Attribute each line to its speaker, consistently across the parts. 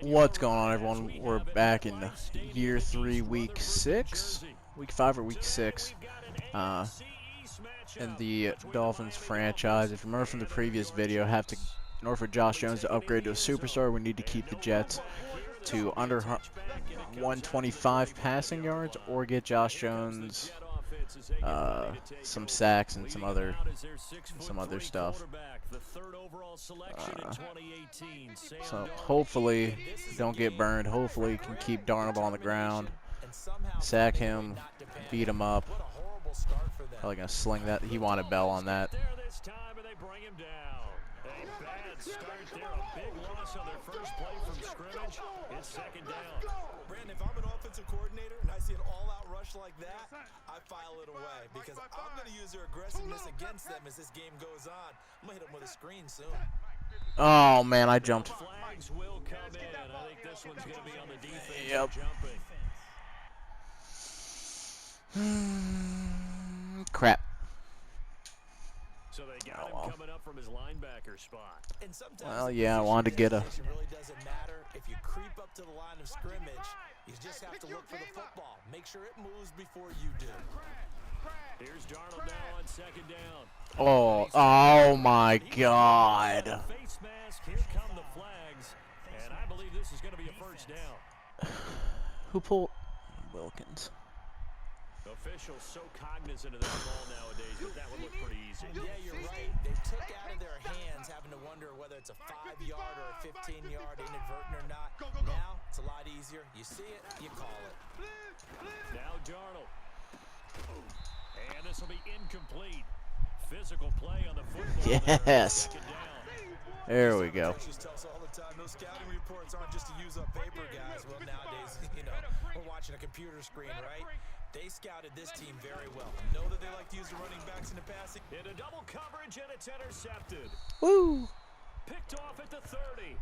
Speaker 1: What's going on, everyone? We're back in year 3, week 6, week 5 or week 6, in the Dolphins franchise. If you remember from the previous video, in order for Josh Jones to upgrade to a superstar, we need to keep the Jets to under 125 passing yards or get Josh Jones some sacks and some other stuff. So hopefully don't get burned. Hopefully can keep Darnold on the ground, sack him, beat him up. Probably gonna sling that. He wanted Bell on that.
Speaker 2: Brandon, if I'm an offensive coordinator and I see an all-out rush like that, I file it away because I'm going to use their aggressiveness against them as this game goes on. I'm going to hit them with a screen soon.
Speaker 1: Oh man, I jumped.
Speaker 3: Flags will come in. I think this one's going to be on the defense.
Speaker 1: Yep.
Speaker 3: Jumping.
Speaker 1: Crap.
Speaker 3: So they got him coming up from his linebacker spot.
Speaker 2: And
Speaker 1: well, yeah, I wanted to get a.
Speaker 2: It really doesn't matter if you creep up to the line of scrimmage. You just have to look for the football. Make sure it moves before you do.
Speaker 3: Here's Darnold now on second down.
Speaker 1: Oh my God.
Speaker 3: Face mask. Here come the flags, and I believe this is going to be a first down.
Speaker 1: Who pulled Wilkins?
Speaker 3: Officials so cognizant of that ball nowadays, but that would look pretty easy.
Speaker 2: Yeah, you're right. They took out of their hands, having to wonder whether it's a 5-yard or a 15-yard, inadvertent or not. Now it's a lot easier. You see it, you call it.
Speaker 3: Now Darnold, and this will be incomplete. Physical play on the football.
Speaker 1: Yes. There we go.
Speaker 2: Coaches tell us all the time, those scouting reports aren't just to use up paper, guys. Well, nowadays, we're watching a computer screen, right? They scouted this team very well. Know that they like to use the running backs in the passing.
Speaker 3: Into double coverage, and it's intercepted.
Speaker 1: Woo!
Speaker 3: Picked off at the 30.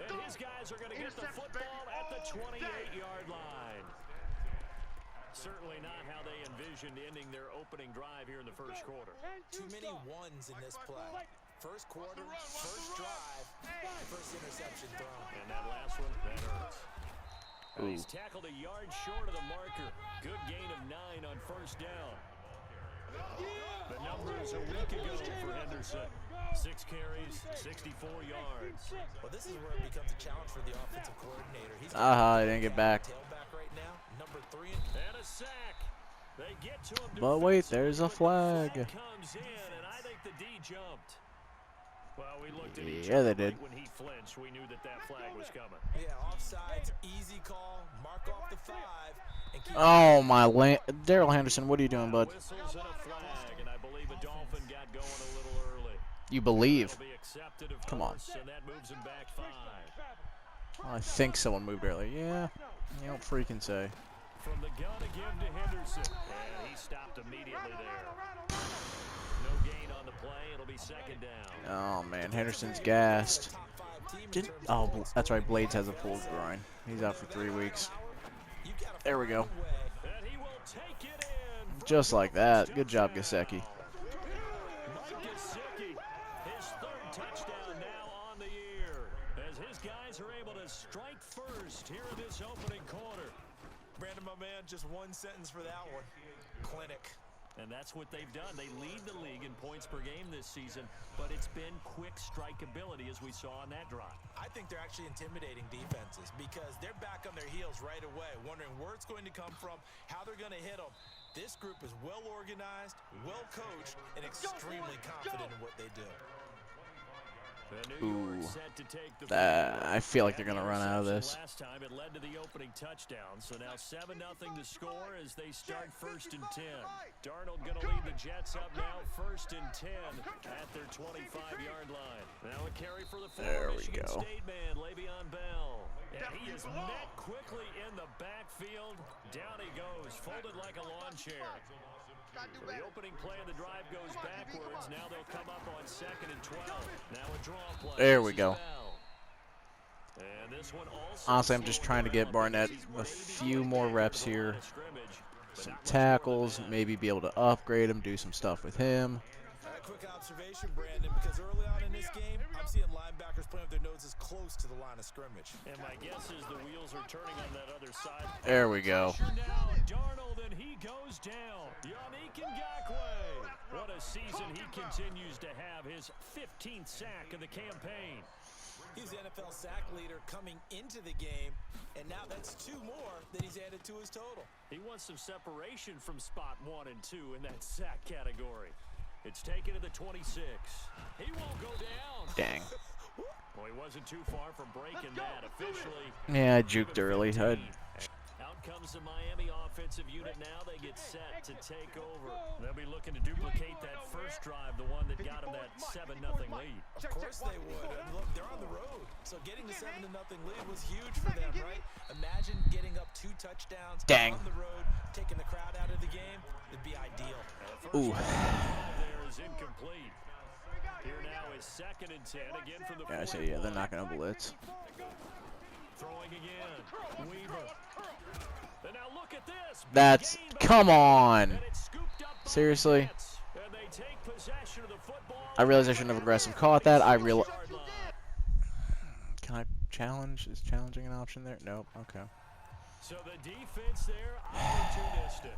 Speaker 3: And his guys are going to get the football at the 28-yard line. Certainly not how they envisioned ending their opening drive here in the first quarter.
Speaker 2: Too many ones in this play. First quarter, first drive, first interception thrown.
Speaker 3: And that last one, that hurts. He's tackled a yard short of the marker. Good gain of 9 on first down. The numbers a week ago for Henderson. 6 carries, 64 yards.
Speaker 2: Well, this is where it becomes a challenge for the offensive coordinator. He's
Speaker 1: I didn't get back.
Speaker 2: Tailback right now, number 3.
Speaker 3: And a sack. They get to him.
Speaker 1: But wait, there's a flag.
Speaker 3: Comes in, and I think the D jumped. Well, we looked at each
Speaker 1: Yeah, they
Speaker 3: other
Speaker 1: did.
Speaker 3: when he flinched. We knew that flag was coming.
Speaker 2: Yeah, offsides, easy call, mark off the 5. And keep
Speaker 1: Oh my Daryl Henderson, what are you doing, bud?
Speaker 3: Whistles and a flag, and I believe a Dolphin got going a little early.
Speaker 1: You believe?
Speaker 3: It'll be accepted, of
Speaker 1: Come on.
Speaker 3: course, and that moves him back 5.
Speaker 1: I think someone moved earlier. Yeah, you don't freaking say.
Speaker 3: From the gun again to Henderson, and he stopped immediately there. No gain on the play. It'll be second down.
Speaker 1: Oh man, Henderson's gassed. Oh, that's right. Blades has a pulled groin. He's out for 3 weeks. There we go.
Speaker 3: And he will take it in.
Speaker 1: Just like that. Good job, Gesicki.
Speaker 3: Gesicki, his 3rd touchdown now on the year, as his guys are able to strike first here in this opening quarter.
Speaker 2: Brandon, my man, just one sentence for that one. Clinic.
Speaker 3: And that's what they've done. They lead the league in points per game this season, but it's been quick strikeability as we saw on that drive.
Speaker 2: I think they're actually intimidating defenses because they're back on their heels right away, wondering where it's going to come from, how they're going to hit them. This group is well organized, well coached, and extremely confident in what they do.
Speaker 1: Ooh, I feel like they're gonna run out of this.
Speaker 3: Last time it led to the opening touchdown, so now 7-0 to score as they start 1st and 10. Darnold gonna lead the Jets up now, 1st and 10 at their 25-yard line. Now a carry for the former Michigan State man, Le'Veon Bell. And he is met quickly in the backfield. Down he goes, folded like a lawn chair. So the opening play of the drive goes backwards. Now they'll come up on 2nd and 12. Now a draw play.
Speaker 1: There we go.
Speaker 3: And this one also
Speaker 1: Honestly, I'm just trying to get Barnett a few more reps here. Some tackles, maybe be able to upgrade him, do some stuff with him.
Speaker 2: quick observation, Brandon, because early on in this game, I'm seeing linebackers playing with their noses close to the line of scrimmage.
Speaker 3: And my guess is the wheels are turning on that other side.
Speaker 1: There we go.
Speaker 3: Now Darnold, and he goes down. Yannick Ngakoue. What a season he continues to have. His 15th sack of the campaign.
Speaker 2: He's the NFL sack leader coming into the game, and now that's 2 more that he's added to his total.
Speaker 3: He wants some separation from spot 1 and 2 in that sack category. It's taken to the 26. He won't go down.
Speaker 1: Dang.
Speaker 3: Well, he wasn't too far from breaking that officially.
Speaker 1: Yeah, I juked early.
Speaker 3: Out comes the Miami offensive unit now. They get set to take over. They'll be looking to duplicate that first drive, the one that got them that 7-0 lead.
Speaker 2: Of course they would. And look, they're on the road. So getting the 7-0 lead was huge for them, right? Imagine getting up 2 touchdowns on the road, taking the crowd out of the game. It'd be ideal.
Speaker 1: Ooh.
Speaker 3: There is incomplete. Here now is 2nd and 10 again from the 40.
Speaker 1: Yeah, I say, yeah, they're not going to blitz.
Speaker 3: Throwing again. Weaver. And now look at this.
Speaker 1: That's, come on. Seriously? I realize I shouldn't have aggressive caught that. Can I challenge? Is challenging an option there? Nope. Okay.
Speaker 3: So the defense there, opportunistic.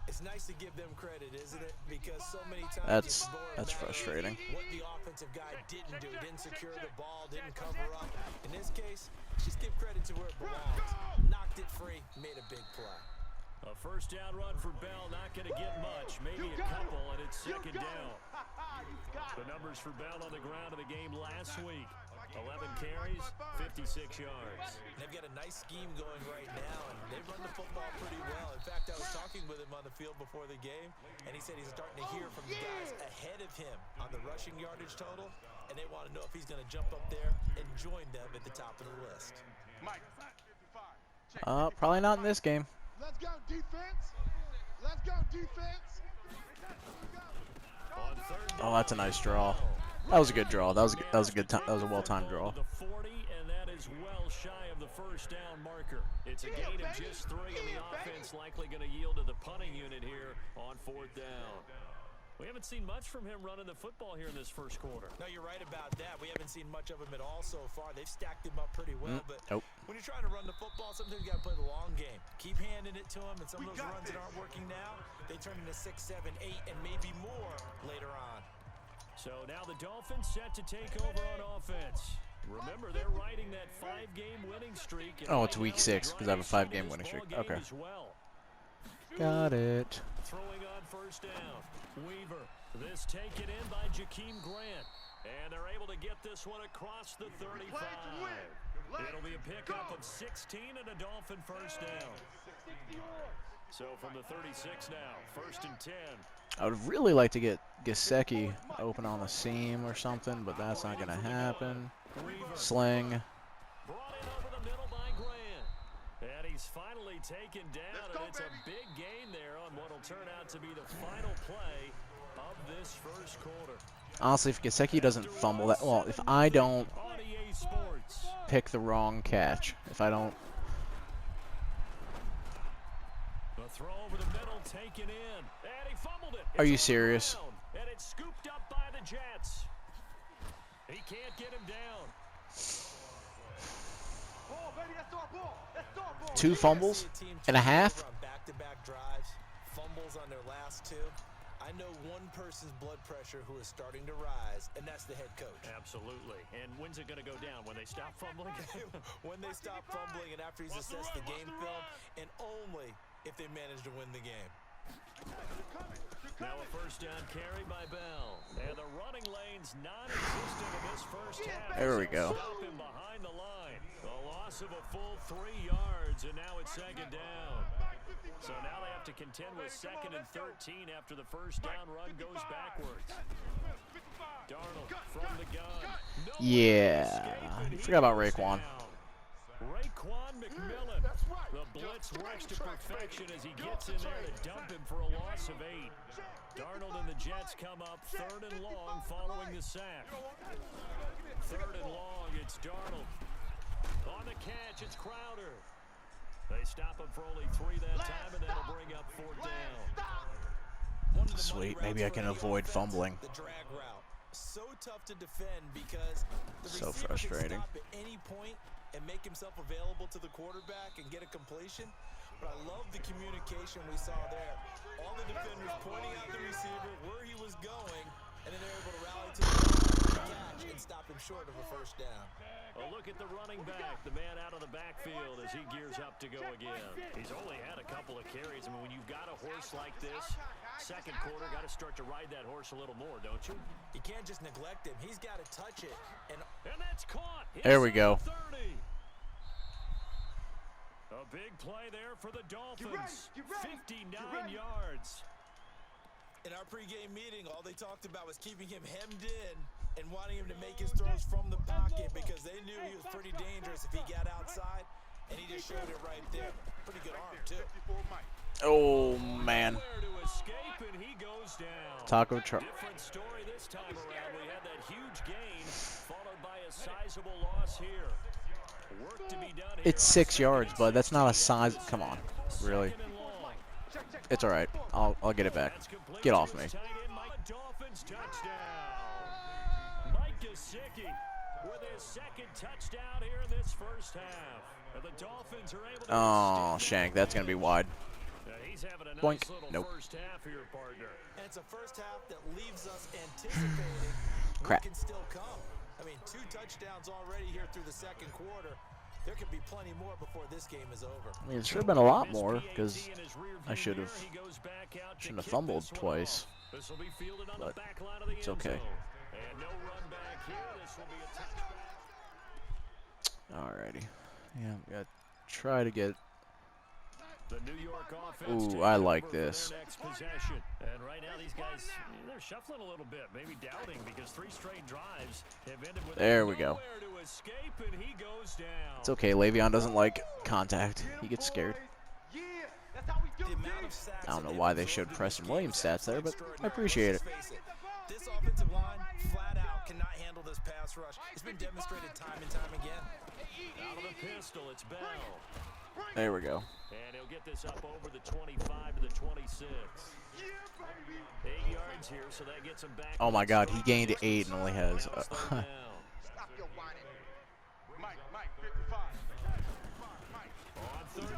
Speaker 2: It's nice to give them credit, isn't it? Because so many times
Speaker 1: that's frustrating.
Speaker 2: What the offensive guy didn't do, didn't secure the ball, didn't cover up. In this case, just give credit to where it belongs. Knocked it free, made a big play.
Speaker 3: A first down run for Bell, not going to get much, maybe a couple, and it's 2nd down. The numbers for Bell on the ground of the game last week. 11 carries, 56 yards.
Speaker 2: They've got a nice scheme going right now, and they run the football pretty well. In fact, I was talking with him on the field before the game, and he said he's starting to hear from the guys ahead of him on the rushing yardage total, and they want to know if he's going to jump up there and join them at the top of the list.
Speaker 1: Probably not in this game.
Speaker 4: Let's go, defense. Let's go, defense.
Speaker 1: Oh, that's a nice draw. That was a good draw. That was a good time. That was a well-timed draw.
Speaker 3: The 40, and that is well shy of the first down marker. It's a gain of just 3, and the offense likely going to yield to the punting unit here on 4th down. We haven't seen much from him running the football here in this first quarter.
Speaker 2: No, you're right about that. We haven't seen much of him at all so far. They've stacked him up pretty well, but when you're trying to run the football, sometimes you got to play the long game. Keep handing it to him, and some of those runs that aren't working now, they turn into 6, 7, 8, and maybe more later on.
Speaker 3: So now the Dolphins set to take over on offense. Remember, they're riding that 5-game winning streak.
Speaker 1: Oh, it's week 6 because I have a 5-game winning streak. Okay. Got it.
Speaker 3: Throwing on first down. Weaver. This taken in by Jakeem Grant. And they're able to get this one across the 35. It'll be a pickup of 16 and a Dolphin first down. So from the 36 now, 1st and 10.
Speaker 1: I would really like to get Gesicki open on the seam or something, but that's not going to happen. Sling.
Speaker 3: Brought in over the middle by Grant. And he's finally taken down, and it's a big gain there on what will turn out to be the final play of this first quarter.
Speaker 1: Honestly, if Gesicki doesn't fumble that, well, if I don't pick the wrong catch, if I don't.
Speaker 3: The throw over the middle, taken in, and he fumbled it.
Speaker 1: Are you serious?
Speaker 3: And it's scooped up by the Jets. He can't get him down.
Speaker 1: 2 fumbles and a half.
Speaker 2: Back-to-back drives, fumbles on their last 2. I know one person's blood pressure who is starting to rise, and that's the head coach.
Speaker 3: Absolutely. And when's it going to go down? When they stop fumbling?
Speaker 2: When they stop fumbling and after he's assessed the game film, and only if they manage to win the game.
Speaker 3: Now a first down carry by Bell. And the running lane's non-existent in this first half.
Speaker 1: There we go.
Speaker 3: Stop him behind the line. A loss of a full 3 yards, and now it's 2nd down. So now they have to contend with 2nd and 13 after the first down run goes backwards. Darnold from the gun.
Speaker 1: Yeah. Forgot about Raekwon.
Speaker 3: Raekwon McMillan. The blitz works to perfection as he gets in there to dump him for a loss of 8. Darnold and the Jets come up 3rd and long following the sack. 3rd and long, it's Darnold. On the catch, it's Crowder. They stop him for only 3 that time, and that'll bring up 4th down.
Speaker 2: One of the money
Speaker 1: Sweet, maybe I
Speaker 2: routes
Speaker 1: can
Speaker 2: for any
Speaker 1: avoid
Speaker 2: offense,
Speaker 1: fumbling.
Speaker 2: The drag route. So tough to defend because the
Speaker 1: So
Speaker 2: receiver
Speaker 1: frustrating.
Speaker 2: can stop at any point and make himself available to the quarterback and get a completion. But I love the communication we saw there. All the defenders pointing out the receiver where he was going, and then they're able to rally to the catch and stop him short of a first down.
Speaker 3: Well, look at the running back, the man out of the backfield as he gears up to go again. He's only had a couple of carries. I mean, when you've got a horse like this, second quarter, got to start to ride that horse a little more, don't you?
Speaker 2: You can't just neglect him. He's got to touch it. And
Speaker 3: that's caught.
Speaker 1: There we go.
Speaker 3: 30. A big play there for the Dolphins. 59 yards.
Speaker 2: in our pregame meeting, all they talked about was keeping him hemmed in and wanting him to make his throws from the pocket because they knew he was pretty dangerous if he got outside, and he just showed it right there. Pretty good arm, too.
Speaker 1: Oh, man. Taco truck.
Speaker 3: Different story this time around. We had that huge gain followed by a sizable loss here. Work to be done here.
Speaker 1: It's 6 yards, but that's not a size. Come on, really. It's all right. I'll get it back. Get off me.
Speaker 3: Dolphins touchdown. Mike Gesicki with his second touchdown here in this first half. And the Dolphins are able to
Speaker 1: Oh, Shank, that's gonna be wide.
Speaker 3: He's having a nice
Speaker 1: Boink.
Speaker 3: little
Speaker 1: Nope.
Speaker 3: first half here, partner.
Speaker 2: And it's a first half that leaves us anticipating
Speaker 1: Crap.
Speaker 2: what can still come. I mean, 2 touchdowns already here through the second quarter. There could be plenty more before this game is over.
Speaker 1: I mean, it should have been a lot more because I shouldn't have fumbled twice.
Speaker 3: This will be fielded on
Speaker 1: But
Speaker 3: the back line of the
Speaker 1: it's
Speaker 3: end
Speaker 1: okay.
Speaker 3: zone. And no run back here. This will be a
Speaker 1: Alrighty. Yeah, we got to try to get.
Speaker 3: the New York offense
Speaker 1: Ooh,
Speaker 3: taking
Speaker 1: I like
Speaker 3: over for
Speaker 1: this.
Speaker 3: their next possession. And right now these guys, they're shuffling a little bit, maybe doubting because 3 straight drives have ended with
Speaker 1: There we go.
Speaker 3: nowhere to escape, and he goes down.
Speaker 1: It's okay. Le'Veon doesn't like contact. He gets scared.
Speaker 2: The amount of sacks
Speaker 1: I don't know
Speaker 2: that
Speaker 1: why
Speaker 2: they've
Speaker 1: they
Speaker 2: absorbed
Speaker 1: showed
Speaker 2: in
Speaker 1: Preston
Speaker 2: this game
Speaker 1: Williams
Speaker 2: is
Speaker 1: stats there, but
Speaker 2: absolutely
Speaker 1: I appreciate it.
Speaker 2: extraordinary. Let's just face it. This offensive line flat out cannot handle this pass rush. It's been demonstrated time and time again.
Speaker 3: Out of the pistol, it's Bell.
Speaker 1: There we go.
Speaker 3: And he'll get this up over the 25 to the 26. 8 yards here, so that gets him back.
Speaker 1: Oh my God, he gained 8 and only has.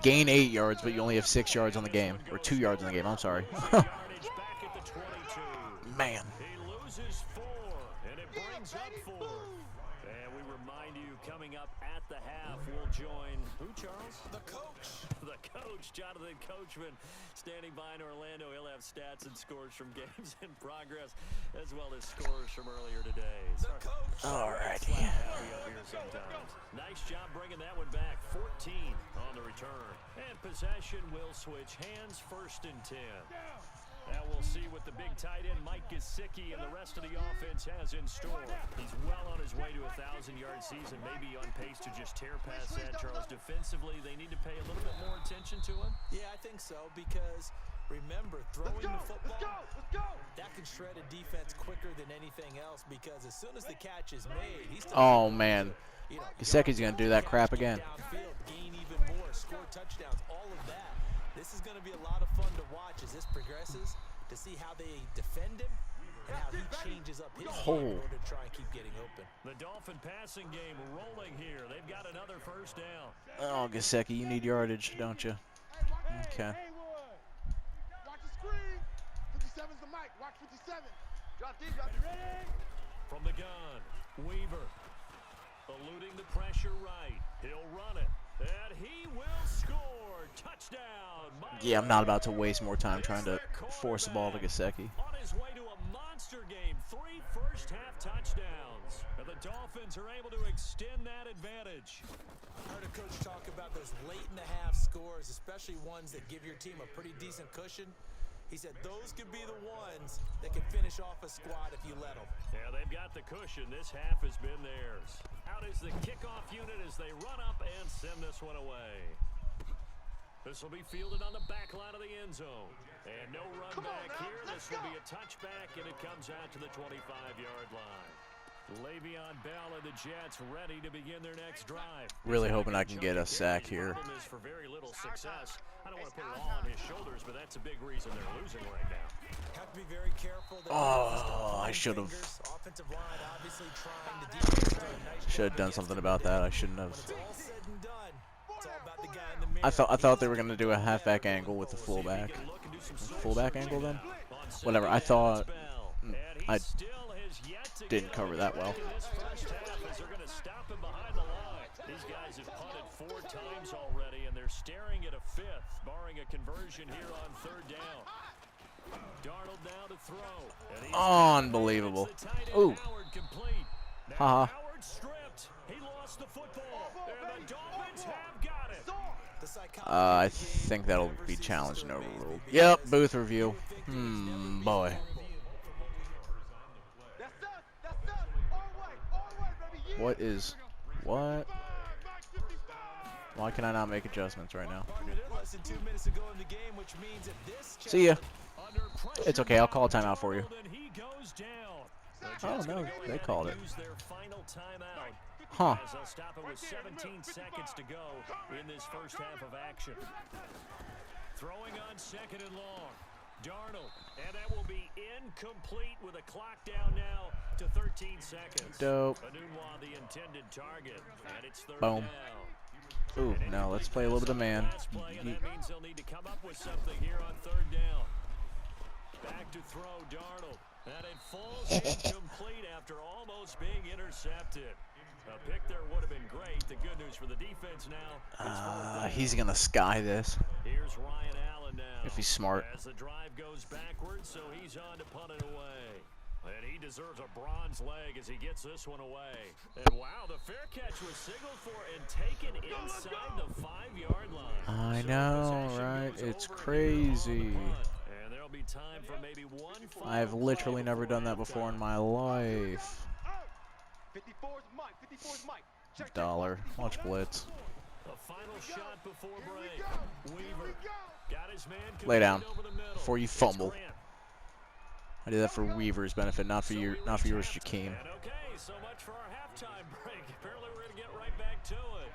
Speaker 1: Gain 8 yards, but you only have 6 yards on the game, or 2 yards on the game. I'm sorry. Man.
Speaker 3: He loses 4, and it brings up 4. And we remind you, coming up at the half, we'll join who, Charles?
Speaker 2: The coach.
Speaker 3: The coach, Jonathan Coachman, standing by in Orlando. He'll have stats and scores from games in progress, as well as scores from earlier today.
Speaker 2: The coach.
Speaker 1: Alrighty.
Speaker 3: Nice job bringing that one back. 14 on the return. And possession will switch hands, 1st and 10. Now we'll see what the big tight end Mike Gesicki and the rest of the offense has in store. He's well on his way to a 1,000-yard season, maybe on pace to just tear past that, Charles. Defensively, they need to pay a little bit more attention to him.
Speaker 2: Yeah, I think so, because remember, throwing the football, that can shred a defense quicker than anything else, because as soon as the catch is made, he's still
Speaker 1: Oh man. Gesicki's gonna do that crap again.
Speaker 2: downfield, gain even more, score touchdowns, all of that. This is going to be a lot of fun to watch as this progresses, to see how they defend him and how he changes up his game in order to try and keep getting open.
Speaker 3: The Dolphin passing game rolling here. They've got another 1st down.
Speaker 1: Oh, Gesicki, you need yardage, don't you? Okay.
Speaker 4: Watch the screen. 57's the mic. Watch 57. Drop D, drop D. Ready?
Speaker 3: From the gun, Weaver eluding the pressure right. He'll run it, and he will score. Touchdown.
Speaker 1: Yeah, I'm not about to waste more time trying to force the ball to Gesicki.
Speaker 3: On his way to a monster game, 3 first-half touchdowns. And the Dolphins are able to extend that advantage.
Speaker 2: I heard a coach talk about those late-in-the-half scores, especially ones that give your team a pretty decent cushion. He said those could be the ones that can finish off a squad if you let them.
Speaker 3: Yeah, they've got the cushion. This half has been theirs. Out is the kickoff unit as they run up and send this one away. This will be fielded on the back line of the end zone. And no run back here. This will be a touchback, and it comes out to the 25-yard line. Le'Veon Bell and the Jets ready to begin their next drive.
Speaker 1: Really hoping I can get a sack here.
Speaker 3: little success. I don't want to put it all on his shoulders, but that's a big reason they're losing right now.
Speaker 2: Have to be very careful.
Speaker 1: Oh, I should have.
Speaker 2: Offensive line obviously trying. The defense doing a nice
Speaker 1: Should have done something about that. I shouldn't have.
Speaker 2: When it's all said and done, it's all about the guy in the mirror.
Speaker 1: I thought they were gonna do a halfback angle with the fullback. Fullback angle then? Whatever. I thought I didn't cover that well.
Speaker 3: These guys have punted 4 times already, and they're staring at a 5th, barring a conversion here on 3rd down. Darnold now to throw.
Speaker 1: Unbelievable. Ooh. Haha.
Speaker 3: Howard stripped. He lost the football, and the Dolphins have got it.
Speaker 1: I think that'll be challenged and overruled. Yep, booth review. Boy. What? Why can I not make adjustments right now? See ya. It's okay, I'll call a timeout for you. Oh no, they called it. Huh.
Speaker 3: They'll stop it with 17 seconds to go in this first half of action. Throwing on 2nd and long. Darnold, and that will be incomplete with a clock down now to 13 seconds.
Speaker 1: Dope.
Speaker 3: Anunwa, the intended target, and it's 3rd
Speaker 1: Boom.
Speaker 3: down.
Speaker 1: Ooh, no, let's play a little bit of man.
Speaker 3: And that means they'll need to come up with something here on 3rd down. Back to throw, Darnold, and it falls incomplete after almost being intercepted. A pick there would have been great. The good news for the defense now.
Speaker 1: He's gonna sky this.
Speaker 3: Here's Ryan Allen now.
Speaker 1: If he's smart.
Speaker 3: As the drive goes backwards, so he's on to punt it away. And he deserves a bronze leg as he gets this one away. And wow, the fair catch was signaled for and taken inside the 5-yard line.
Speaker 1: I know, right? It's crazy.
Speaker 3: And there'll be time for maybe one.
Speaker 1: I've literally never done that before in my life. Dollar. Watch blitz.
Speaker 3: A final shot before break. Weaver got his man.
Speaker 1: Lay down before you fumble. I did that for Weaver's benefit, not for yours, Jakeem.
Speaker 3: And okay, so much for our halftime break. Apparently we're going to get right back to it.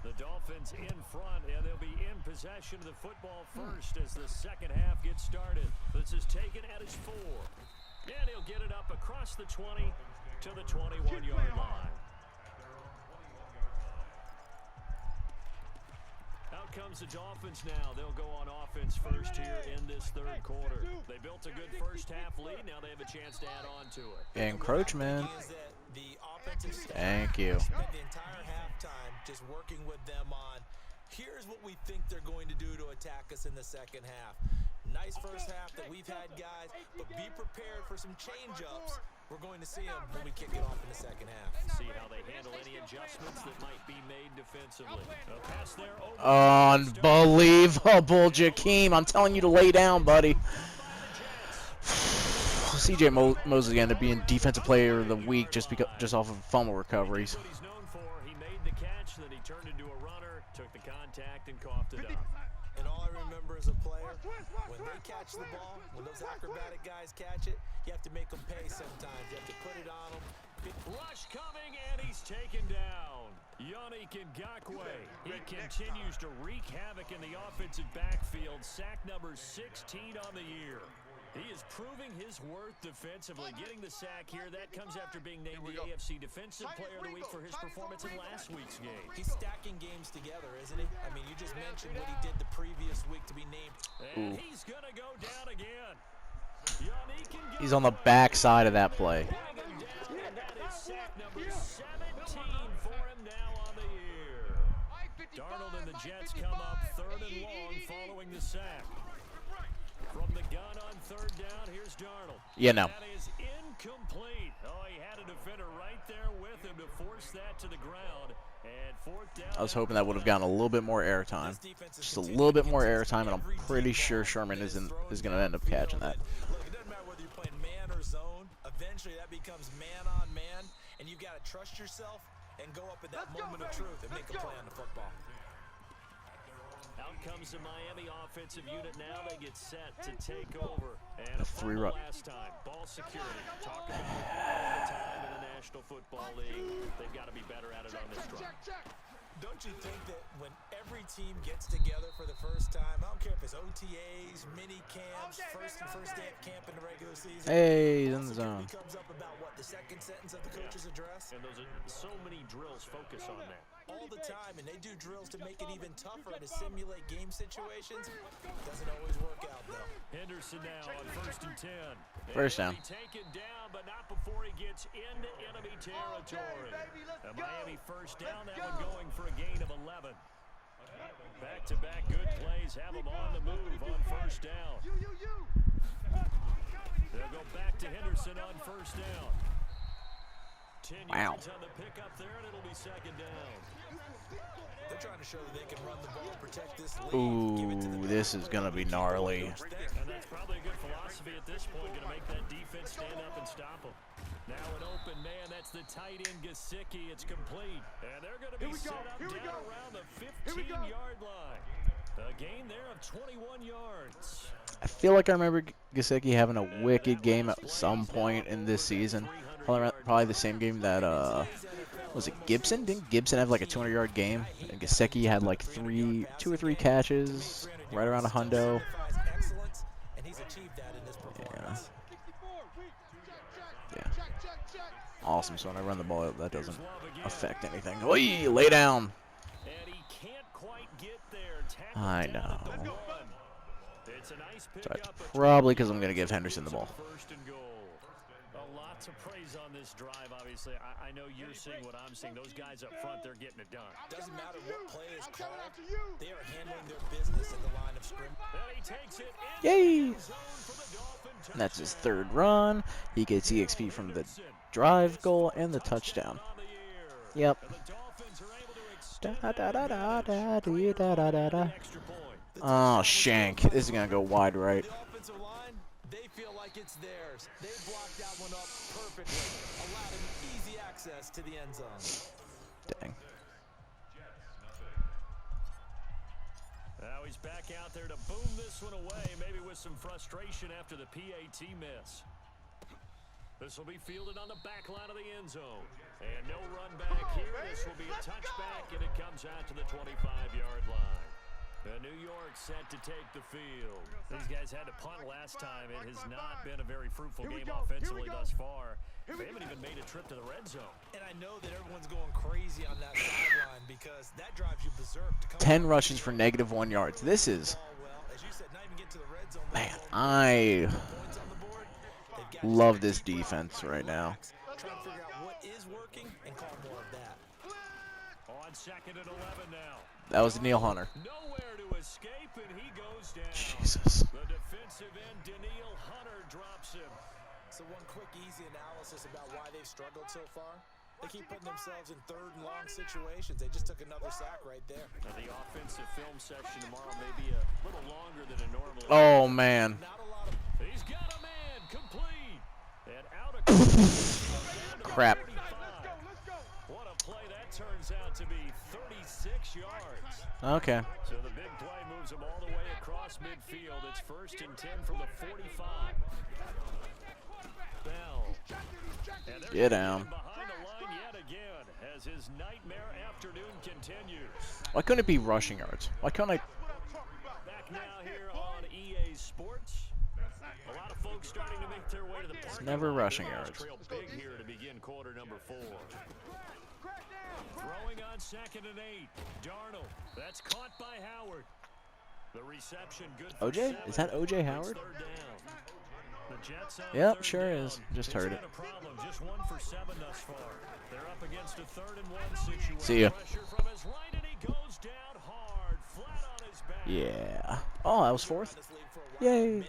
Speaker 3: The Dolphins in front, and they'll be in possession of the football first as the second half gets started. This is taken at his 4. And he'll get it up across the 20 to the 21-yard line. Out comes the Dolphins now. They'll go on offense first here in this 3rd quarter. They built a good first half lead. Now they have a chance to add on to it.
Speaker 1: Encroachment. Thank you.
Speaker 2: Spent the entire halftime just working with them on here's what we think they're going to do to attack us in the second half. Nice first half that we've had, guys, but be prepared for some change-ups. We're going to see them when we kick it off in the second half.
Speaker 3: See how they handle any adjustments that might be made defensively. A pass there.
Speaker 1: Unbelievable, Jakeem. I'm telling you to lay down, buddy. CJ Moses is going to be in Defensive Player of the Week just off of fumble recoveries.
Speaker 3: He's known for. He made the catch, then he turned into a runner, took the contact, and coughed it up.
Speaker 2: And all I remember as a player, when they catch the ball, when those acrobatic guys catch it, you have to make them pay sometimes. You have to put it on them.
Speaker 3: Rush coming, and he's taken down. Yannick Ngakoue. He continues to wreak havoc in the offensive backfield. Sack number 16 on the year. He is proving his worth defensively. Getting the sack here, that comes after being named the AFC Defensive Player of the Week for his performance in last week's game.
Speaker 2: He's stacking games together, isn't he? I mean, you just mentioned what he did the previous week to be named.
Speaker 3: And he's going to go down again.
Speaker 1: He's on the back side of that play.
Speaker 3: And that is sack number 17 for him now on the year. Darnold and the Jets come up 3rd and long following the sack. From the gun on 3rd down, here's Darnold.
Speaker 1: Yeah, no.
Speaker 3: That is incomplete. Oh, he had a defender right there with him to force that to the ground. And 4th down.
Speaker 1: I was hoping that would have gotten a little bit more airtime. Just a little bit more airtime, and I'm pretty sure Sherman is going to end up catching that.
Speaker 2: Look, it doesn't matter whether you're playing man or zone. Eventually, that becomes man on man, and you've got to trust yourself and go up at that moment of truth and make a play on the football.
Speaker 3: Out comes the Miami offensive unit now. They get set to take over. And a
Speaker 1: three
Speaker 3: fumble last time. Ball security. Talking about football all the time in the National Football League. They've got to be better at it on this drive.
Speaker 2: Don't Don't you think that when every team gets together for the first time, I don't care if it's OTAs, mini camps, first day of camp in the regular season.
Speaker 1: Hey, he's in the zone.
Speaker 2: Comes up about what, the second sentence of the coach's address?
Speaker 3: And those are so many drills focus on that.
Speaker 2: All the time, and they do drills to make it even tougher to simulate game situations. Doesn't always work out, though.
Speaker 3: Henderson now on 1st and 10.
Speaker 1: First down.
Speaker 3: Taken down, but not before he gets into enemy territory. A Miami first down, that one going for a gain of 11. Back-to-back good plays have them on the move on first down. They'll go back to Henderson on first down. 10 yards on the pickup there, and it'll be second down.
Speaker 2: They're trying to show that they can run the ball and protect this lead.
Speaker 1: Ooh, this is going to be gnarly.
Speaker 3: And that's probably a good philosophy at this point, going to make that defense stand up and stop them. Now an open man, that's the tight end Gesicki. It's complete. And they're going to be set up down around the 15-yard line. A gain there of 21 yards.
Speaker 1: I feel like I remember Gesicki having a wicked game at some point in this season. Probably the same game that, was it Gibson? Didn't Gibson have like a 200-yard game? And Gesicki had like 2 or 3 catches, right around a hundo. Yeah. Awesome. So when I run the ball, that doesn't affect anything. Oi, lay down. I know. So probably because I'm going to give Henderson the ball.
Speaker 3: Lots of praise on this drive, obviously. I know you're seeing what I'm seeing. Those guys up front, they're getting it done.
Speaker 2: Doesn't matter what play is called. They are handling their business at the line of scrimmage.
Speaker 1: Yay! And that's his 3rd run. He gets EXP from the drive goal and the touchdown. Yep. Oh, shank. This is going to go wide right.
Speaker 2: They feel like it's theirs. They blocked that one up perfectly, allowed him easy access to the end zone.
Speaker 1: Dang.
Speaker 3: Now he's back out there to boom this one away, maybe with some frustration after the PAT miss. This will be fielded on the back line of the end zone. And no run back here. This will be a touchback, and it comes out to the 25-yard line. New York set to take the field. These guys had to punt last time. It has not been a very fruitful game offensively thus far. They haven't even made a trip to the red zone. And I know that everyone's going crazy on that sideline because that drives you berserk.
Speaker 1: 10 rushes for -1 yards. This is... Man, I love this defense right now.
Speaker 2: Trying to figure out what is working and call more of that.
Speaker 3: On 2nd and 11 now.
Speaker 1: That was Neil Hunter.
Speaker 3: Nowhere to escape, and he goes down.
Speaker 1: Jesus.
Speaker 3: The defensive end, Daniil Hunter, drops him.
Speaker 2: So one quick, easy analysis about why they've struggled so far. They keep putting themselves in 3rd and long situations. They just took another sack right there.
Speaker 3: Now the offensive film section tomorrow may be a little longer than it normally is.
Speaker 1: Oh, man.
Speaker 3: He's got a man complete. And out of
Speaker 1: Crap.
Speaker 3: What a play that turns out to be. 36 yards.
Speaker 1: Okay.
Speaker 3: So the big play moves him all the way across midfield. It's 1st and 10 from the 45. Bell.
Speaker 1: Get down.
Speaker 3: Behind the line yet again as his nightmare afternoon continues.
Speaker 1: Why couldn't it be rushing yards? Why couldn't I...
Speaker 3: Back now here on EA Sports. A lot of folks starting to make their way to the park.
Speaker 1: It's never rushing yards.
Speaker 3: Trail big here to begin quarter number 4. Throwing on 2nd and 8. Darnold. That's caught by Howard. The reception good for
Speaker 1: OJ?
Speaker 3: 7.
Speaker 1: Is that OJ Howard?
Speaker 3: The Jets on
Speaker 1: Yep,
Speaker 3: 3rd
Speaker 1: sure
Speaker 3: down.
Speaker 1: is. Just heard it.
Speaker 3: Not a problem. Just 1 for 7 thus far. They're up against a 3rd and 1 situation.
Speaker 1: See ya.
Speaker 3: Pressure from his right, and he goes down hard, flat on his back.
Speaker 1: Yeah. Oh, that was 4th? Yay.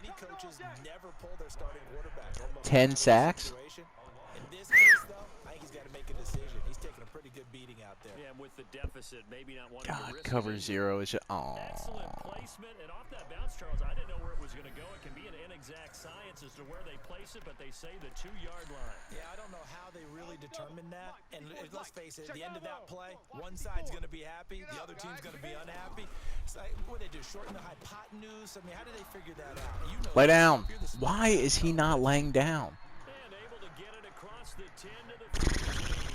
Speaker 1: 10 sacks?
Speaker 2: In this case, though, I think he's got to make a decision. He's taking a pretty good beating out there.
Speaker 3: Yeah, with the deficit, maybe not wanting to
Speaker 1: God,
Speaker 3: risk
Speaker 1: cover
Speaker 3: it.
Speaker 1: 0 is just...
Speaker 3: Excellent
Speaker 1: Oh.
Speaker 3: placement, and off that bounce, Charles, I didn't know where it was going to go. It can be an inexact science as to where they place it, but they say the 2-yard line.
Speaker 2: Yeah, I don't know how they really determine that. And let's face it, at the end of that play, one side's going to be happy, the other team's going to be unhappy. It's like, what do they do, shorten the hypotenuse? I mean, how do they figure that out? You know,
Speaker 1: Lay down. Why is he not laying down?
Speaker 3: And able to get it across the 10 to the 15.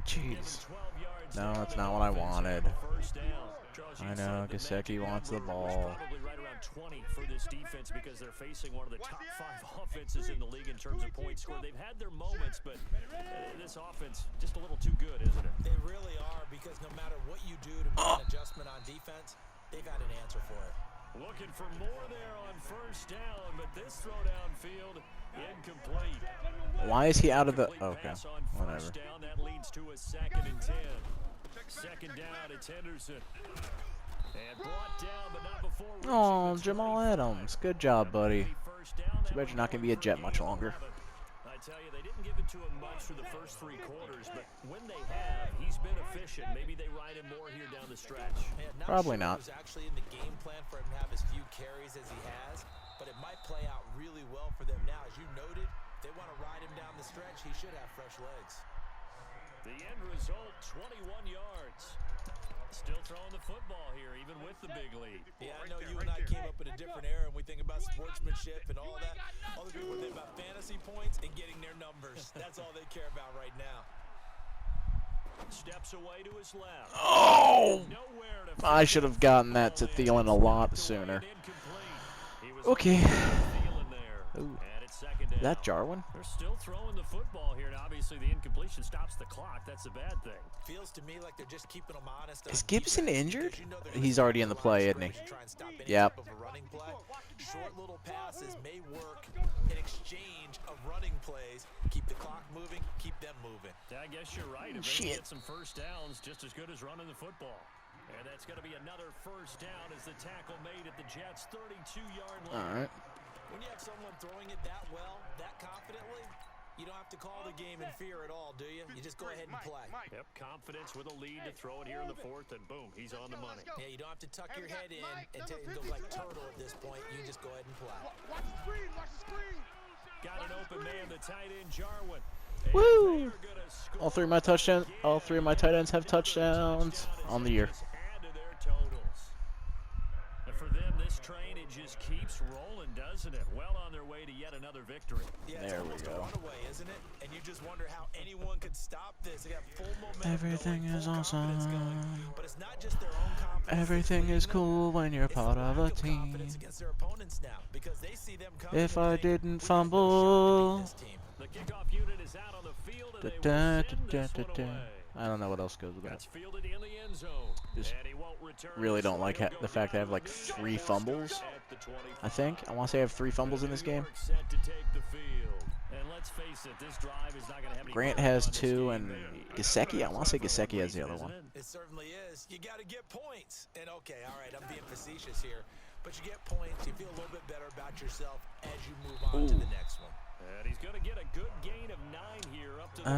Speaker 1: Jeez.
Speaker 3: 12 yards
Speaker 1: No, that's not what I wanted. I know, Gesicki wants the ball.
Speaker 3: Probably right around 20 for this defense because they're facing one of the top 5 offenses in the league in terms of points scored. They've had their moments, but this offense just a little too good, isn't it?
Speaker 2: They really are, because no matter what you do to make an adjustment on defense, they've had an answer for it.
Speaker 3: Looking for more there on first down, but this throw downfield incomplete.
Speaker 1: Why is he out of the... Okay, whatever.
Speaker 3: Down, that leads to a 2nd and 10. Second down, it's Henderson. And brought down, but not before.
Speaker 1: Oh, Jamal Adams. Good job, buddy. Too bad you're not going to be a Jet much longer.
Speaker 3: I tell you, they didn't give it to him much for the first 3 quarters, but when they have, he's been efficient. Maybe they ride him more here down the stretch.
Speaker 1: Probably not.
Speaker 2: It was actually in the game plan for him to have as few carries as he has, but it might play out really well for them now. As you noted, if they want to ride him down the stretch, he should have fresh legs.
Speaker 3: The end result, 21 yards. Still throwing the football here, even with the big lead.
Speaker 2: Yeah, I know you and I came up in a different era, and we think about sportsmanship and all that. Other people think about fantasy points and getting their numbers. That's all they care about right now.
Speaker 3: Steps away to his left.
Speaker 1: Oh! I should have gotten that to Thielen a lot sooner. Okay. Ooh. Is that Jarwin?
Speaker 3: They're still throwing the football here, and obviously the incompletion stops the clock. That's a bad thing.
Speaker 2: Feels to me like they're just keeping them honest.
Speaker 1: Is Gibson injured? He's already in the play, isn't he? Yep.
Speaker 2: Short little passes may work in exchange of running plays. Keep the clock moving, keep them moving.
Speaker 3: I guess you're right. If they get some first downs, just as good as running the football. And that's going to be another first down as the tackle made at the Jets' 32-yard line.
Speaker 1: All right.
Speaker 2: When you have someone throwing it that well, that confidently, you don't have to call the game in fear at all, do you? You just go ahead and play.
Speaker 3: Yep, confidence with a lead to throw it here in the 4th, and boom, he's on the money.
Speaker 2: Yeah, you don't have to tuck your head in and go like turtle at this point. You just go ahead and play.
Speaker 4: Watch the screen, watch the screen.
Speaker 3: Got an open man, the tight end, Jarwin.
Speaker 1: Woo! All three of my tight ends have touchdowns on the year.
Speaker 3: For them, this train, it just keeps rolling, doesn't it? Well on their way to yet another victory.
Speaker 2: Yeah,
Speaker 1: there we go.
Speaker 2: Runaway, isn't it? And you just wonder how anyone could stop this. They got full momentum.
Speaker 1: Everything is awesome.
Speaker 2: But it's not just their own confidence.
Speaker 1: Everything is cool when you're part of a team.
Speaker 2: Against their opponents now, because they see them coming.
Speaker 1: If I didn't fumble.
Speaker 3: The kickoff unit is out on the field, and they will send this one away.
Speaker 1: I don't know what else goes with that.
Speaker 3: That's fielded in the end zone.
Speaker 1: Just really don't like the fact that I have like 3 fumbles. I think. I want to say I have 3 fumbles in this game. Grant has 2, and Gesicki, I want to say Gesicki has the other one.
Speaker 2: It certainly is. You got to get points. And okay, all right, I'm being facetious here. But you get points, you feel a little bit better about yourself as you move on to the next one.
Speaker 3: And he's going to get a good gain of 9 here up to the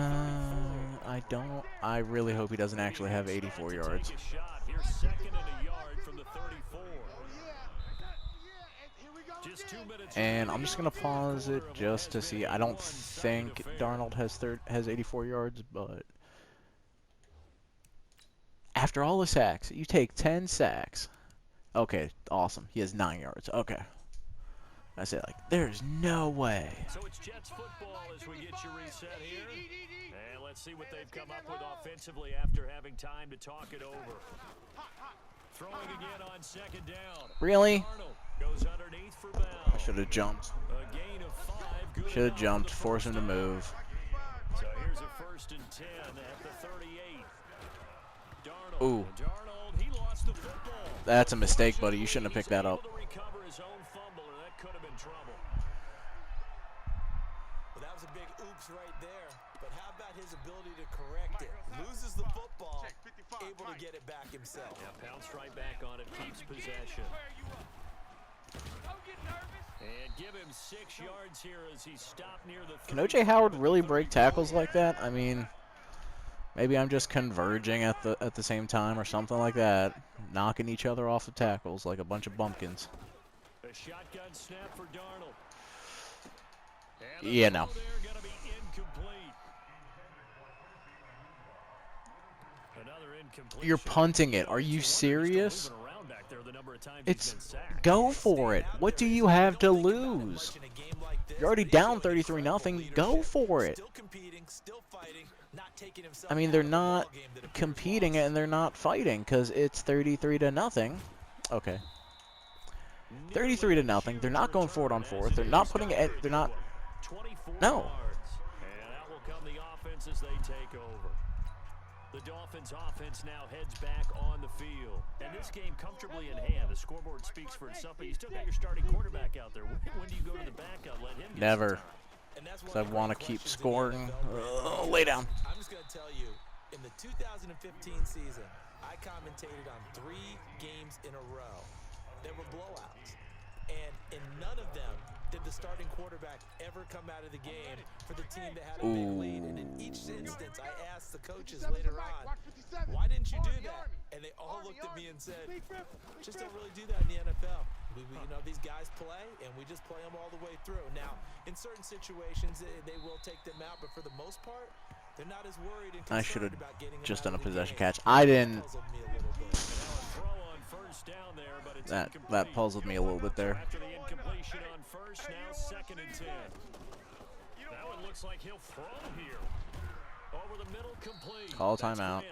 Speaker 3: 34.
Speaker 1: I really hope he doesn't actually have 84 yards.
Speaker 3: Here's 2nd and a yard from the 34. Just 2 minutes.
Speaker 1: And I'm just going to pause it just to see. I don't think Darnold has 84 yards, but after all the sacks, you take 10 sacks. Okay, awesome. He has 9 yards. Okay. I say, like, there's no way.
Speaker 3: So it's Jets football as we get you reset here. And let's see what they've come up with offensively after having time to talk it over. Throwing again on 2nd down.
Speaker 1: Really?
Speaker 3: Goes underneath for Bell.
Speaker 1: I should have jumped.
Speaker 3: A gain of 5.
Speaker 1: Should have jumped, force him to move.
Speaker 3: So here's a 1st and 10 at the 38. Darnold.
Speaker 1: Ooh.
Speaker 3: Darnold, he lost the football.
Speaker 1: That's a mistake, buddy. You shouldn't have picked that up.
Speaker 3: Could have been trouble.
Speaker 2: Well, that was a big oops right there. But how about his ability to correct it? Loses the football, able to get it back himself.
Speaker 3: Yeah, pounced right back on it, keeps possession. And give him 6 yards here as he stopped near the.
Speaker 1: Can O.J. Howard really break tackles like that? I mean, maybe I'm just converging at the same time or something like that, knocking each other off the tackles like a bunch of bumpkins.
Speaker 3: A shotgun snap for Darnold.
Speaker 1: Yeah, no. You're punting it. Are you serious? It's go for it. What do you have to lose? You're already down 33-0. Go for it.
Speaker 2: Still competing, still fighting, not taking himself
Speaker 1: I mean,
Speaker 2: out
Speaker 1: they're
Speaker 2: of the
Speaker 1: not
Speaker 2: ball game that appears
Speaker 1: competing
Speaker 2: lost.
Speaker 1: and they're not fighting because it's 33-0. Okay. 33-0. They're not going forward on fourth. They're not putting it. They're not.
Speaker 3: 24
Speaker 1: No.
Speaker 3: yards. And out will come the offense as they take over. The Dolphins offense now heads back on the field. And this game comfortably in hand. The scoreboard speaks for itself, but you still got your starting quarterback out there. When do you go to the backup? Let him get
Speaker 1: Never.
Speaker 3: some time.
Speaker 1: Because I want to keep scoring. Lay down.
Speaker 2: I'm just going to tell you, in the 2015 season, I commentated on 3 games in a row that were blowouts. And in none of them did the starting quarterback ever come out of the game for the team that had a big lead. And in each instance, I asked the coaches later on, why didn't you do that? And they all looked at me and said, just don't really do that in the NFL. You know, these guys play, and we just play them all the way through. Now, in certain situations, they will take them out, but for the most part, they're not as worried and
Speaker 1: I should
Speaker 2: concerned
Speaker 1: have
Speaker 2: about getting them
Speaker 1: just
Speaker 2: out
Speaker 1: done a
Speaker 2: of the
Speaker 1: possession
Speaker 2: game.
Speaker 1: catch. I didn't.
Speaker 2: Puzzled me a little bit.
Speaker 1: That puzzled me a little bit there.
Speaker 3: After the incompletion on first, now 2nd and 10. That one looks like he'll throw here. Over the middle, complete.
Speaker 1: Call timeout.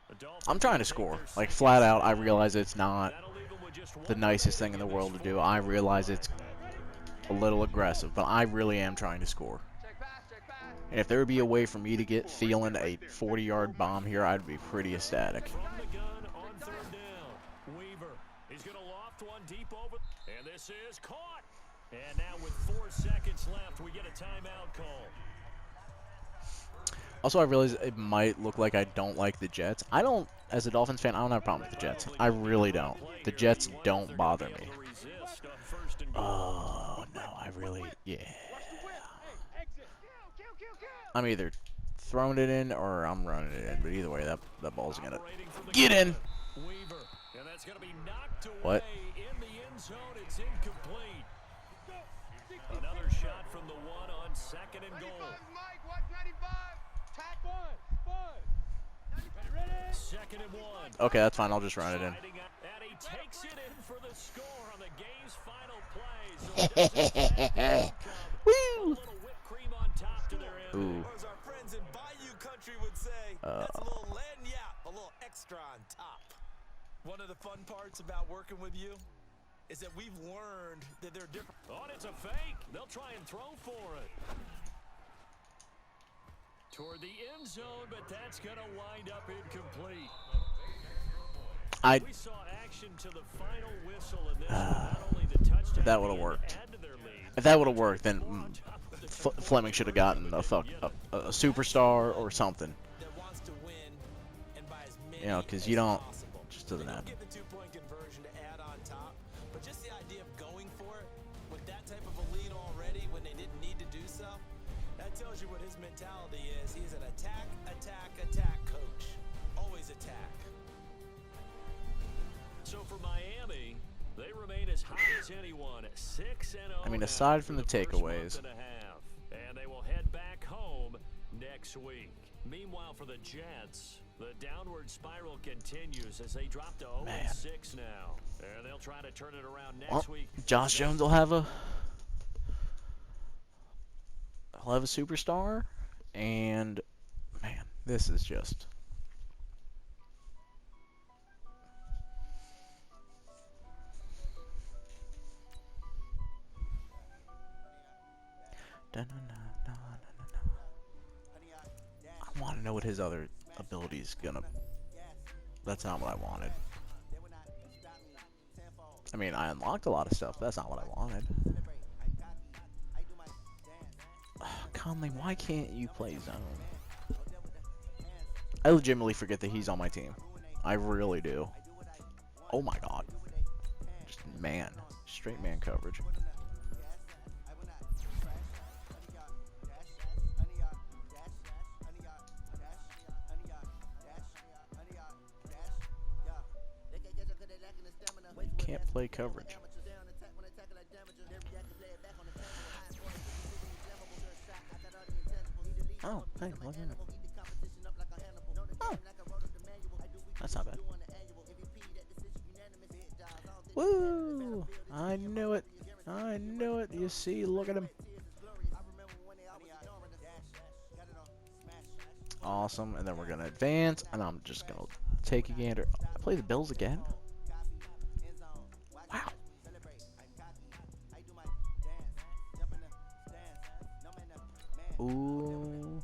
Speaker 3: The Dolphins
Speaker 1: I'm trying to
Speaker 3: take
Speaker 1: score.
Speaker 3: their
Speaker 1: Like,
Speaker 3: second
Speaker 1: flat out, I
Speaker 3: stop.
Speaker 1: realize it's not
Speaker 3: That'll leave them with just
Speaker 1: the
Speaker 3: one
Speaker 1: nicest
Speaker 3: play
Speaker 1: thing in the
Speaker 3: this
Speaker 1: world to do.
Speaker 3: fourth
Speaker 1: I
Speaker 3: quarter.
Speaker 1: realize it's a little aggressive, but I really am trying to score. And if there would be a way for me to get Thielen a 40-yard bomb here, I'd be pretty ecstatic.
Speaker 3: From the gun on 3rd down. Weaver. He's going to loft one deep over. And this is caught. And now with 4 seconds left, we get a timeout call.
Speaker 1: Also, I realize it might look like I don't like the Jets. I don't, as a Dolphins fan, I don't have a problem with the Jets. I really don't. The Jets don't bother me. Oh, no, I really, yeah. I'm either throwing it in or I'm running it in, but either way, that ball's going to get in.
Speaker 3: Weaver. And that's going to be knocked away
Speaker 1: What?
Speaker 3: in the end zone. It's incomplete. Another shot from the one on 2nd and goal. 2nd and 1.
Speaker 1: Okay, that's fine. I'll just run it in.
Speaker 3: And he takes it in for the score on the game's final play. So it doesn't a
Speaker 1: Woo!
Speaker 3: little whipped cream on top to their end.
Speaker 1: Ooh.
Speaker 2: Or as our friends in Bayou Country would say, that's a little lagniappe, a little extra on top. One of the fun parts about working with you is that we've learned that they're different.
Speaker 3: Oh, and it's a fake. They'll try and throw for it. Toward the end zone, but that's going to wind up incomplete. We saw action to the final whistle in this one. Not only the touchdown,
Speaker 1: That would have worked.
Speaker 3: add to their lead.
Speaker 1: If that would have worked, then Fleming should have gotten a superstar or something.
Speaker 2: That wants to win and by as many
Speaker 1: You know, because
Speaker 2: as
Speaker 1: you don't,
Speaker 2: possible.
Speaker 1: just doesn't
Speaker 2: They don't
Speaker 1: happen.
Speaker 2: get the 2-point conversion to add on top, but just the idea of going for it with that type of a lead already when they didn't need to do so, that tells you what his mentality is. He's an attack, attack, attack coach. Always attack.
Speaker 3: So for Miami, they remain as hot as anyone, 6-0.
Speaker 1: I mean,
Speaker 3: now
Speaker 1: aside from
Speaker 3: through
Speaker 1: the
Speaker 3: first month
Speaker 1: takeaways.
Speaker 3: and a half. And they will head back home next week. Meanwhile, for the Jets, the downward spiral continues as they drop to 0-6 now. And they'll try to turn it around next week.
Speaker 1: Josh Jones will have a superstar, and man, this is just. I want to know what his other ability is gonna. That's not what I wanted. I mean, I unlocked a lot of stuff. But that's not what I wanted. Conley, why can't you play zone? I legitimately forget that he's on my team. I really do. Oh my god. Just man. Straight man coverage. Can't play coverage. Oh, hey, look at it. Oh, that's not bad. Woo! I knew it. I knew it. You see, look at him. Awesome. And then we're going to advance. And I'm just going to take a gander. I play the Bills again? Wow. Ooh.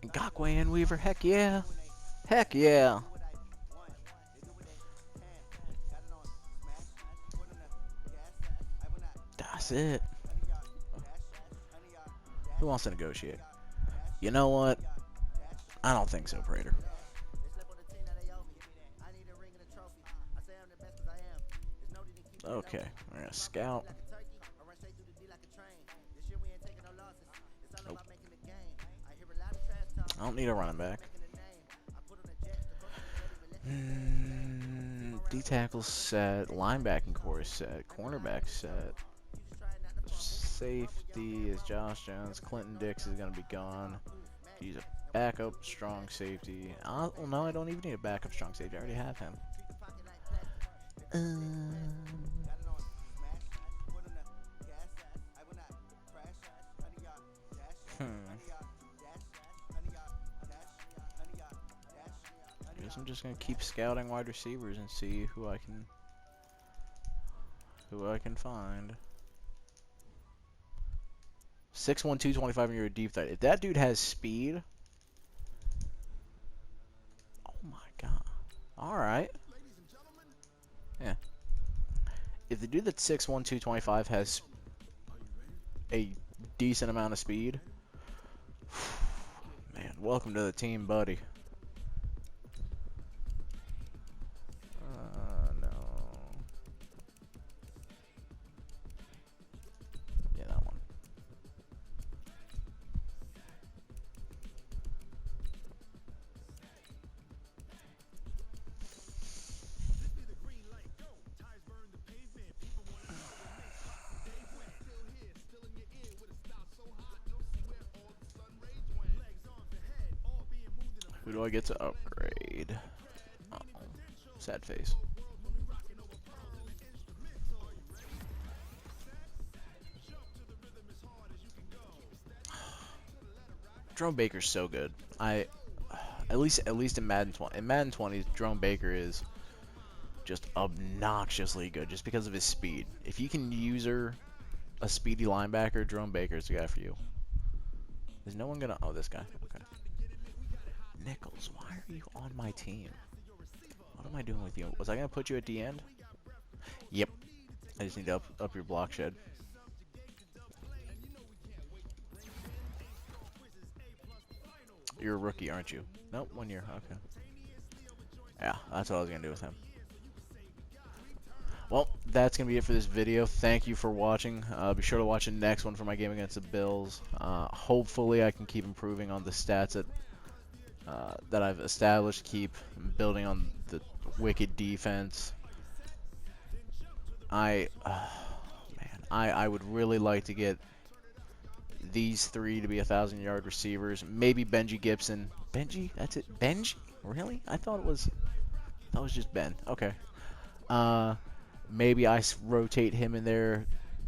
Speaker 1: Ngakwe and Weaver. Heck yeah. Heck yeah. That's it. Who wants to negotiate? You know what? I don't think so, Prater. Okay, we're gonna scout. Nope. I don't need a running back. D-tackle set, linebacking core set, cornerback set. Safety is Josh Jones. Clinton Dix is gonna be gone. Use a backup strong safety. Well, no, I don't even need a backup strong safety. I already have him. I guess I'm just gonna keep scouting wide receivers and see who I can find. 6'1", 225, and you're a deep threat. If that dude has speed, oh my god. All right. Yeah. If the dude that's 6'1", 225 has a decent amount of speed, man, welcome to the team, buddy. No. Yeah, that one. Who do I get to upgrade? Uh-oh. Sad face. Jerome Baker's so good. At least in Madden 20. In Madden 20, Jerome Baker is just obnoxiously good just because of his speed. If you can use a speedy linebacker, Jerome Baker's the guy for you. Is no one gonna? Oh, this guy. Okay. Nichols, why are you on my team? What am I doing with you? Was I gonna put you at the end? Yep. I just need to up your block shed. You're a rookie, aren't you? Nope, 1 year. Okay. Yeah, that's what I was gonna do with him. Well, that's going to be it for this video. Thank you for watching. Be sure to watch the next one for my game against the Bills. Hopefully I can keep improving on the stats that I've established, keep building on the wicked defense. I would really like to get these three to be 1,000-yard receivers. Maybe Benji Gibson. Benji? That's it? Benji? Really? I thought it was just Ben. Okay. Maybe I rotate him in there,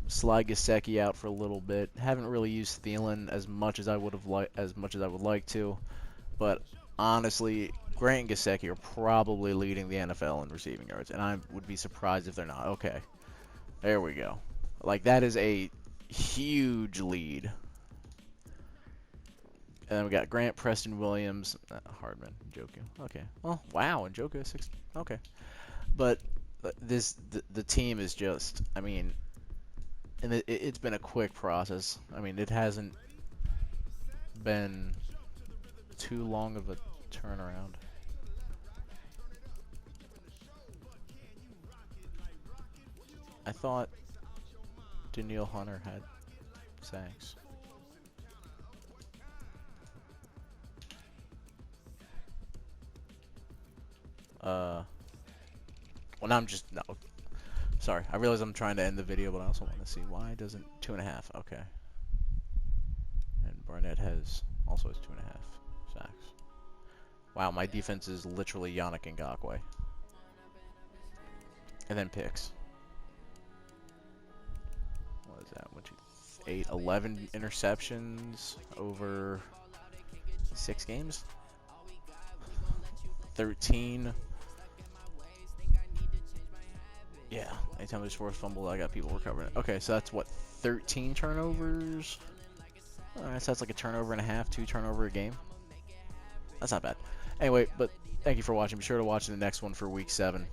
Speaker 1: slide Gesicki out for a little bit. Haven't really used Thielen as much as I would like to, but honestly, Grant and Gesicki are probably leading the NFL in receiving yards, and I would be surprised if they're not. Okay, there we go. Like, that is a huge lead. And then we got Grant, Preston Williams, Hardman, Njoku. Okay, well, wow, Njoku is 6. Okay, but the team is just, I mean, and it's been a quick process. I mean, it hasn't been too long of a turnaround. I thought Danielle Hunter had sacks. Well, now I'm just, no. Sorry, I realize I'm trying to end the video, but I also want to see why doesn't 2.5. Okay. And Barnett also has 2.5 sacks. Wow, my defense is literally Yannick Ngakoue. And then picks. What is that? 1, 2, 8, 11 interceptions over 6 games? 13. Yeah, anytime there's forced fumble, I got people recovering it. Okay, so that's what, 13 turnovers? Alright, so that's like a turnover and a half, 2 turnover a game. That's not bad. Anyway, but thank you for watching. Be sure to watch the next one for week 7.